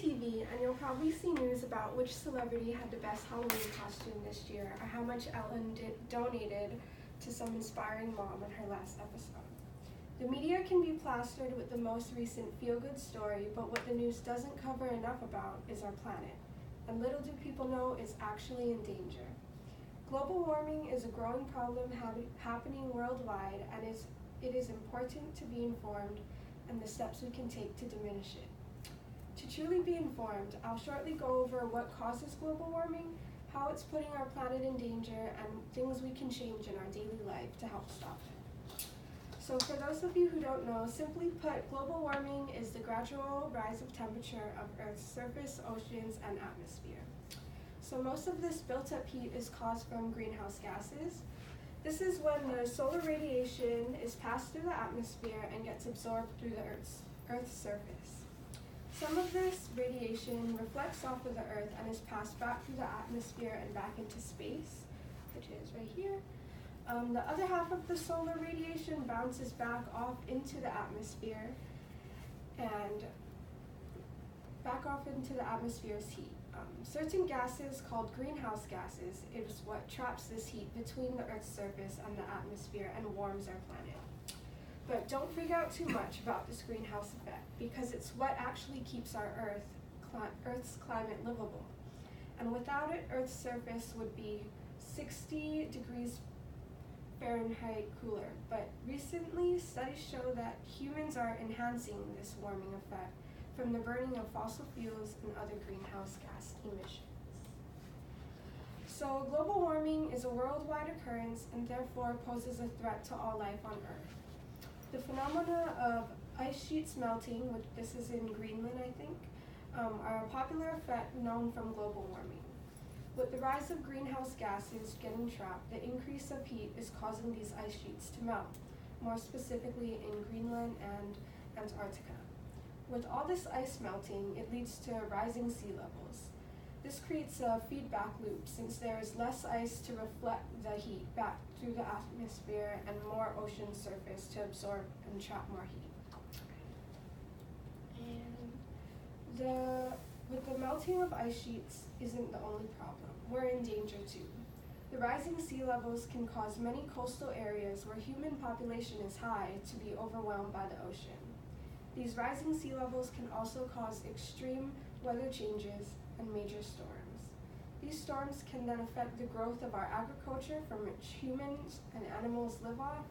TV and you'll probably see news about which celebrity had the best Halloween costume this year or how much Ellen donated to some inspiring mom in her last episode. The media can be plastered with the most recent feel-good story, but what the news doesn't cover enough about is our planet. And little do people know it's actually in danger. Global warming is a growing problem happening worldwide, and it is important to be informed and the steps we can take to diminish it. To truly be informed, I'll shortly go over what causes global warming, how it's putting our planet in danger, and things we can change in our daily life to help stop it. So for those of you who don't know, simply put, global warming is the gradual rise of temperature of Earth's surface, oceans, and atmosphere. So most of this built-up heat is caused from greenhouse gases. This is when the solar radiation is passed through the atmosphere and gets absorbed through the Earth's surface. Some of this radiation reflects off of the Earth and is passed back through the atmosphere and back into space, which is right here. The other half of the solar radiation bounces back off into the atmosphere and back off into the atmosphere's heat. Certain gases called greenhouse gases is what traps this heat between the Earth's surface and the atmosphere and warms our planet. But don't freak out too much about this greenhouse effect, because it's what actually keeps our Earth's climate livable. And without it, Earth's surface would be 60 degrees Fahrenheit cooler. But recently, studies show that humans are enhancing this warming effect from the burning of fossil fuels and other greenhouse gas emissions. So global warming is a worldwide occurrence and therefore poses a threat to all life on Earth. The phenomena of ice sheets melting, which this is in Greenland, I think, are a popular effect known from global warming. With the rise of greenhouse gases getting trapped, the increase of heat is causing these ice sheets to melt, more specifically in Greenland and Antarctica. With all this ice melting, it leads to rising sea levels. This creates a feedback loop since there is less ice to reflect the heat back through the atmosphere and more ocean surface to absorb and trap more heat. And with the melting of ice sheets isn't the only problem. We're in danger too. The rising sea levels can cause many coastal areas where human population is high to be overwhelmed by the ocean. These rising sea levels can also cause extreme weather changes and major storms. These storms can then affect the growth of our agriculture from which humans and animals live off.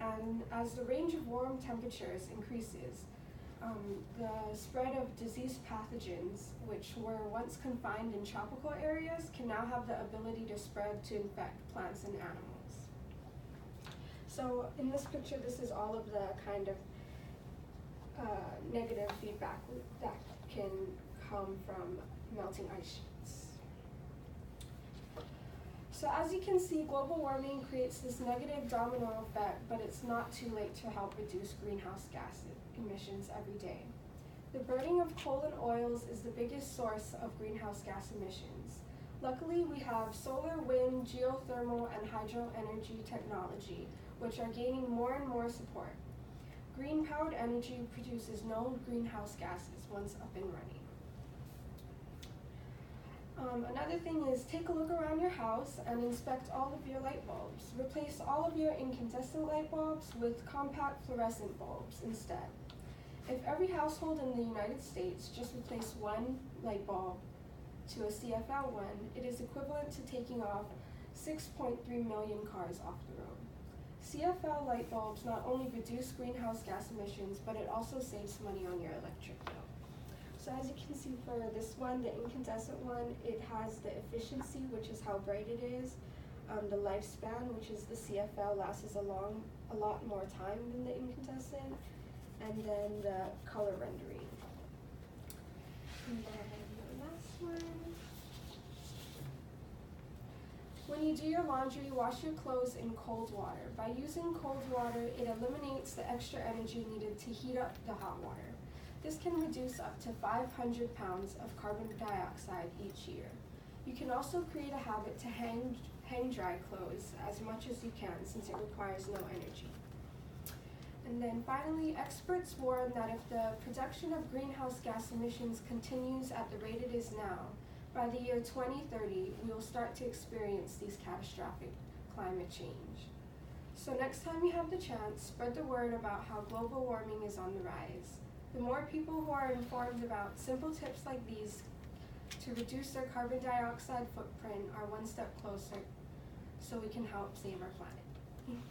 And as the range of warm temperatures increases, the spread of disease pathogens, which were once confined in tropical areas, can now have the ability to spread to infect plants and animals. So in this picture, this is all of the kind of negative feedback that can come from melting ice sheets. So as you can see, global warming creates this negative domino effect, but it's not too late to help reduce greenhouse gas emissions every day. The burning of coal and oils is the biggest source of greenhouse gas emissions. Luckily, we have solar, wind, geothermal, and hydro energy technology, which are gaining more and more support. Green-powered energy produces no greenhouse gases once up and running. Another thing is take a look around your house and inspect all of your light bulbs. Replace all of your incandescent light bulbs with compact fluorescent bulbs instead. If every household in the United States just replaced one light bulb to a CFL one, it is equivalent to taking off 6.3 million cars off the road. CFL light bulbs not only reduce greenhouse gas emissions, but it also saves money on your electric bill. So as you can see for this one, the incandescent one, it has the efficiency, which is how bright it is. The lifespan, which is the CFL, lasts a lot more time than the incandescent. And then the color rendering. And then the last one. When you do your laundry, wash your clothes in cold water. By using cold water, it eliminates the extra energy needed to heat up the hot water. This can reduce up to 500 pounds of carbon dioxide each year. You can also create a habit to hang dry clothes as much as you can, since it requires no energy. And then finally, experts warn that if the production of greenhouse gas emissions continues at the rate it is now, by the year 2030, we will start to experience these catastrophic climate change. So next time you have the chance, spread the word about how global warming is on the rise. The more people who are informed about simple tips like these to reduce their carbon dioxide footprint are one step closer so we can help save our planet.